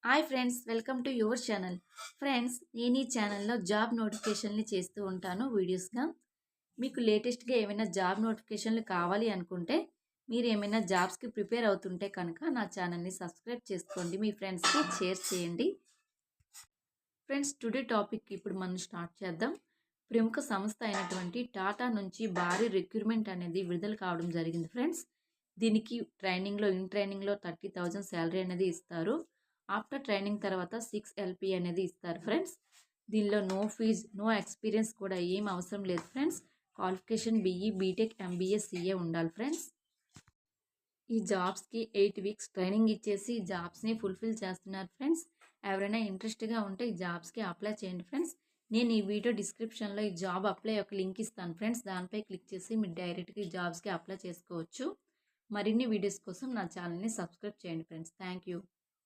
Hi friends, welcome to your channel. Friends, నేను ఈ ఛానల్లో జాబ్ నోటిఫికేషన్లు చేస్తూ ఉంటాను వీడియోస్గా. మీకు లేటెస్ట్గా ఏమైనా జాబ్ నోటిఫికేషన్లు కావాలి అనుకుంటే, మీరు ఏమైనా జాబ్స్కి ప్రిపేర్ అవుతుంటే కనుక నా ఛానల్ని సబ్స్క్రైబ్ చేసుకోండి, మీ ఫ్రెండ్స్కి షేర్ చేయండి. ఫ్రెండ్స్, టుడే టాపిక్ ఇప్పుడు మనం స్టార్ట్ చేద్దాం. ప్రముఖ సంస్థ అయినటువంటి టాటా నుంచి భారీ రిక్రూట్మెంట్ అనేది విడుదల కావడం జరిగింది ఫ్రెండ్స్. దీనికి ఇన్ ట్రైనింగ్లో 30,000 శాలరీ అనేది ఇస్తారు. ఆఫ్టర్ ట్రైనింగ్ తర్వాత 6 LP అనేది ఇస్తారు ఫ్రెండ్స్. దీనిలో నో ఫీజ్, నో ఎక్స్పీరియన్స్ కూడా ఏం అవసరం లేదు friends. Qualification BE, BTech, MBA, CA ఉండాలి ఫ్రెండ్స్. ఈ జాబ్స్కి 8 వీక్స్ ట్రైనింగ్ ఇచ్చేసి జాబ్స్ని ఫుల్ఫిల్ చేస్తున్నారు ఫ్రెండ్స్. ఎవరైనా ఇంట్రెస్ట్గా ఉంటే ఈ జాబ్స్కి అప్లై చేయండి ఫ్రెండ్స్. నేను ఈ వీడియో డిస్క్రిప్షన్లో ఈ జాబ్ అప్లై ఒక లింక్ ఇస్తాను ఫ్రెండ్స్. దానిపై క్లిక్ చేసి మీరు డైరెక్ట్గా ఈ జాబ్స్కి అప్లై చేసుకోవచ్చు. మరిన్ని వీడియోస్ కోసం నా ఛానల్ని సబ్స్క్రైబ్ చేయండి ఫ్రెండ్స్. Thank you.